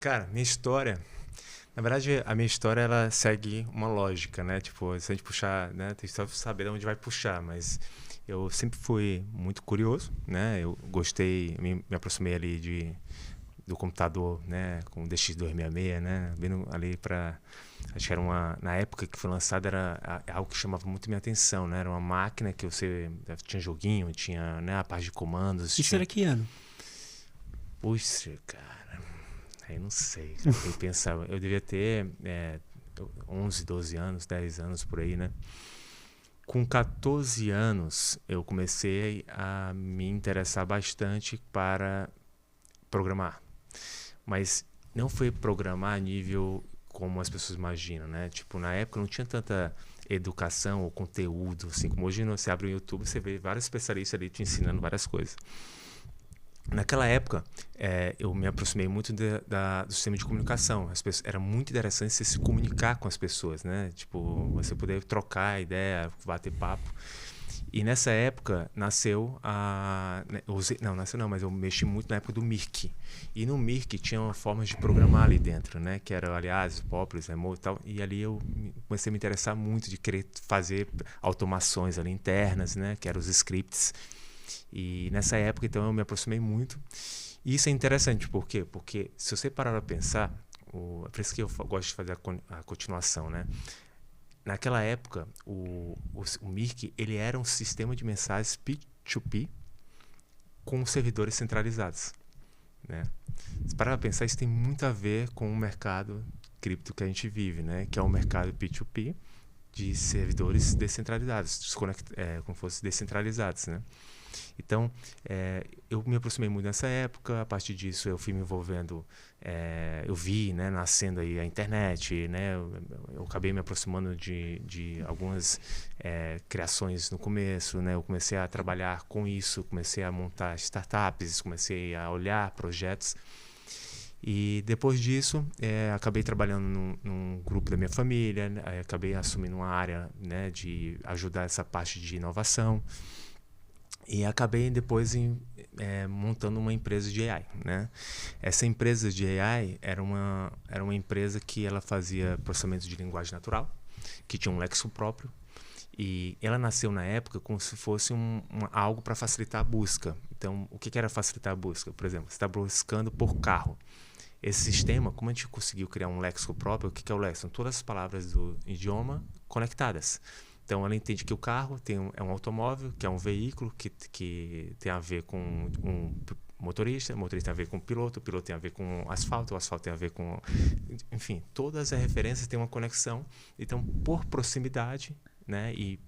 Cara, minha história, na verdade, a minha história ela segue uma lógica, né? Tipo, se a gente puxar, né, tem só saber de onde vai puxar, mas eu sempre fui muito curioso, né? Eu gostei, me aproximei ali do computador, né, com o DX266, né, vindo ali para acho que era uma na época que foi lançado era algo que chamava muito minha atenção, né? Era uma máquina que você tinha joguinho, tinha, né, a parte de comandos, Isso era tinha. que ano? Puxa, cara, aí não sei, cara. Tem que pensar. Eu devia ter 11, 12 anos, 10 anos por aí, né? Com 14 anos, eu comecei a me interessar bastante para programar. Mas não foi programar a nível como as pessoas imaginam, né? Tipo, na época não tinha tanta educação ou conteúdo, assim como hoje você abre o YouTube, você vê vários especialistas ali te ensinando várias coisas. Naquela época, eu me aproximei muito do sistema de comunicação. Era muito interessante você se comunicar com as pessoas, né? Tipo, você poder trocar ideia, bater papo. E nessa época nasceu a. Não, nasceu não, mas eu mexi muito na época do Mirk. E no Mirk tinha uma forma de programar ali dentro, né? Que era, aliás, Populous, Remote e tal. E ali eu comecei a me interessar muito de querer fazer automações ali internas, né? Que eram os scripts. E nessa época, então, eu me aproximei muito. E isso é interessante, por quê? Porque se você parar para pensar, é por isso que eu gosto de fazer a continuação, né? Naquela época, o Mirk, ele era um sistema de mensagens P2P com servidores centralizados, né? Se parar para pensar, isso tem muito a ver com o mercado cripto que a gente vive, né? Que é o mercado P2P de servidores descentralizados, como fosse descentralizados, né? Então, eu me aproximei muito nessa época. A partir disso, eu fui me envolvendo. Eu vi, né, nascendo aí a internet, né? Eu acabei me aproximando de algumas criações no começo, né? Eu comecei a trabalhar com isso, comecei a montar startups, comecei a olhar projetos. E depois disso, acabei trabalhando num grupo da minha família, né? Acabei assumindo uma área, né, de ajudar essa parte de inovação. E acabei depois montando uma empresa de AI, né? Essa empresa de AI era uma empresa que ela fazia processamento de linguagem natural, que tinha um léxico próprio, e ela nasceu na época como se fosse algo para facilitar a busca. Então, o que era facilitar a busca? Por exemplo, você está buscando por carro. Esse sistema, como a gente conseguiu criar um léxico próprio, o que é o léxico? São todas as palavras do idioma conectadas. Então ela entende que o carro é um automóvel, que é um veículo que tem a ver com um motorista, o motorista tem a ver com o piloto tem a ver com o asfalto tem a ver com. Enfim, todas as referências têm uma conexão. Então, por proximidade, né, e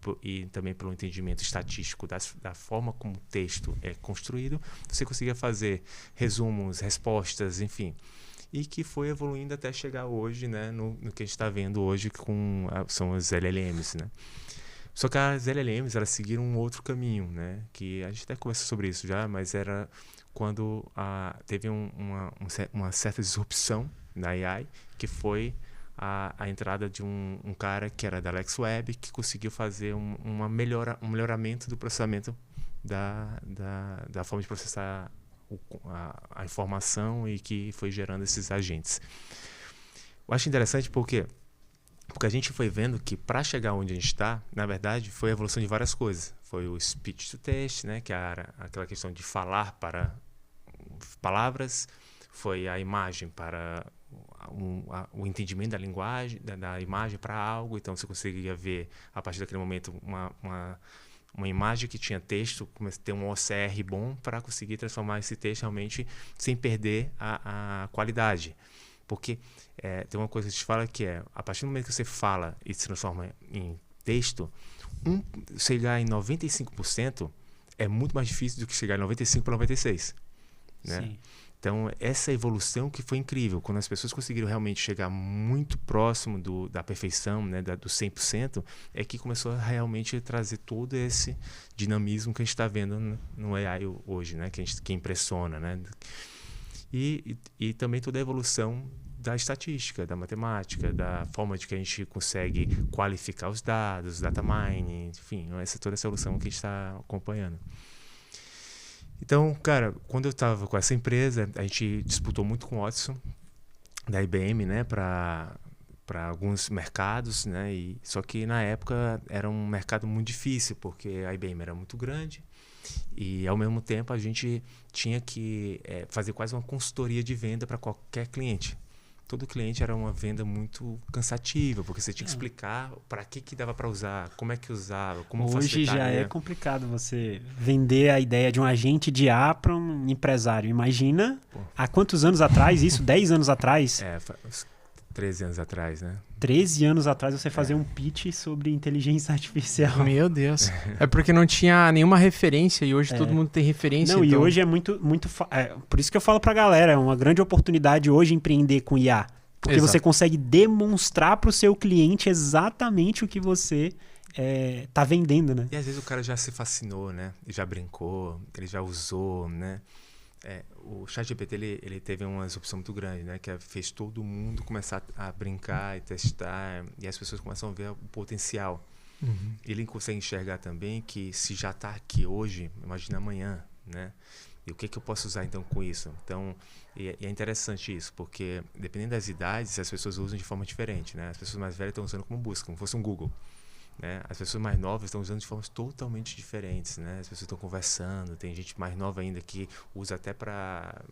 também pelo entendimento estatístico da forma como o texto é construído, você conseguia fazer resumos, respostas, enfim. E que foi evoluindo até chegar hoje, né, no que a gente está vendo hoje são os LLMs, né? Só que as LLMs, elas seguiram um outro caminho, né? Que a gente até conversou sobre isso já, mas era quando teve uma certa disrupção na AI, que foi a entrada de um cara que era da AlexWeb, que conseguiu fazer um melhoramento do processamento da forma de processar a informação e que foi gerando esses agentes. Eu acho interessante porque a gente foi vendo que para chegar onde a gente está, na verdade, foi a evolução de várias coisas. Foi o speech to text, né, que era aquela questão de falar para palavras, foi a imagem para o entendimento da linguagem, da imagem para algo. Então você conseguia ver, a partir daquele momento, uma imagem que tinha texto, ter um OCR bom para conseguir transformar esse texto realmente sem perder a qualidade. Porque tem uma coisa que a gente fala que a partir do momento que você fala e se transforma em texto, chegar em 95% é muito mais difícil do que chegar em 95 para 96, né? Sim. Então, essa evolução que foi incrível, quando as pessoas conseguiram realmente chegar muito próximo da perfeição, né, do 100%, é que começou a realmente trazer todo esse dinamismo que a gente está vendo no AI hoje, né, que impressiona, né? E também toda a evolução da estatística, da matemática, da forma de que a gente consegue qualificar os dados, data mining, enfim, toda essa evolução que a gente está acompanhando. Então, cara, quando eu estava com essa empresa, a gente disputou muito com o Watson, da IBM, né, para alguns mercados, né, só que na época era um mercado muito difícil, porque a IBM era muito grande e, ao mesmo tempo, a gente tinha que fazer quase uma consultoria de venda para qualquer cliente. Todo cliente era uma venda muito cansativa, porque você tinha que explicar para que dava para usar, como é que usava, como Hoje já facilitaria. é complicado você vender a ideia de um agente de IA para um empresário. Imagina, Pô, há quantos anos atrás, isso? 10 anos atrás? uns 13 anos atrás, né? 13 anos atrás você fazer um pitch sobre inteligência artificial. Meu Deus. É porque não tinha nenhuma referência e hoje todo mundo tem referência. Não, então... e hoje é muito... por isso que eu falo pra galera, é uma grande oportunidade hoje empreender com IA. Porque Exato. você consegue demonstrar pro seu cliente exatamente o que você tá vendendo, né? E às vezes o cara já se fascinou, né? Ele já brincou, ele já usou, né? O ChatGPT ele teve uma disrupção muito grande, né? Que fez todo mundo começar a brincar e testar, e as pessoas começam a ver o potencial. Uhum. Ele consegue enxergar também que se já está aqui hoje, imagina amanhã, né? E o que eu posso usar então com isso? Então, e é interessante isso, porque dependendo das idades, as pessoas usam de forma diferente, né? As pessoas mais velhas estão usando como busca, como se fosse um Google. Né? As pessoas mais novas estão usando de formas totalmente diferentes, né? As pessoas estão conversando, tem gente mais nova ainda que usa até para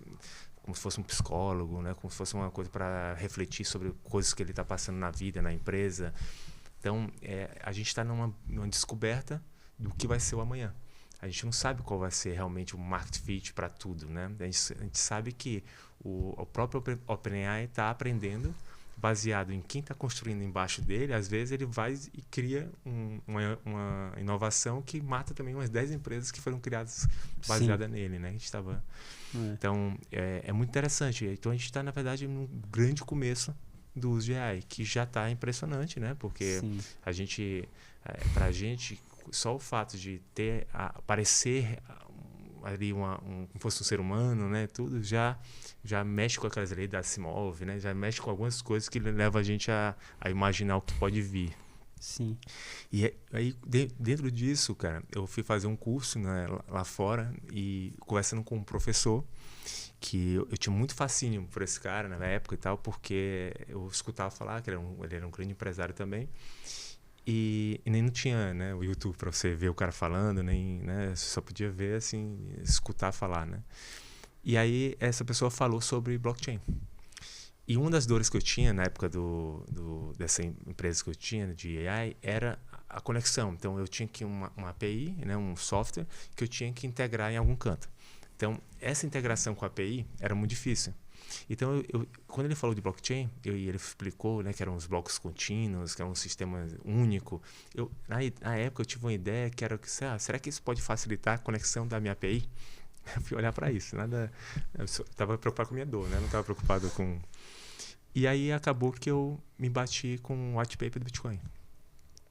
como se fosse um psicólogo, né? Como se fosse uma coisa para refletir sobre coisas que ele está passando na vida, na empresa. Então, a gente está numa descoberta do que vai ser o amanhã. A gente não sabe qual vai ser realmente o market fit para tudo, né? A gente sabe que o próprio OpenAI está aprendendo baseado em quem está construindo embaixo dele. Às vezes ele vai e cria uma inovação que mata também umas 10 empresas que foram criadas baseada nele, né? A gente estava... Então, é muito interessante. Então, a gente está, na verdade, num grande começo do uso de AI, que já está impressionante, né? Porque a gente, pra gente, só o fato de aparecer ali como fosse um ser humano, né? Tudo já mexe com aquelas leis da Asimov, né? Já mexe com algumas coisas que levam a gente a imaginar o que pode vir. Sim. E aí, dentro disso, cara, eu fui fazer um curso, né, lá fora, e conversando com um professor, que eu tinha muito fascínio por esse cara na época e tal, porque eu escutava falar que ele era um grande empresário também, e nem não tinha, né, o YouTube para você ver o cara falando, nem, né, você só podia ver, assim, escutar falar, né. E aí essa pessoa falou sobre blockchain. E uma das dores que eu tinha na época dessa empresa que eu tinha de AI era a conexão. Então eu tinha que uma API, né, um software que eu tinha que integrar em algum canto. Então essa integração com a API era muito difícil. Então quando ele falou de blockchain, e ele explicou, né, que eram os blocos contínuos, que era um sistema único, na época eu tive uma ideia que era, será que isso pode facilitar a conexão da minha API? Eu fui olhar para isso, eu estava preocupado com a minha dor, né? Não estava preocupado com... E aí acabou que eu me bati com o white paper do Bitcoin.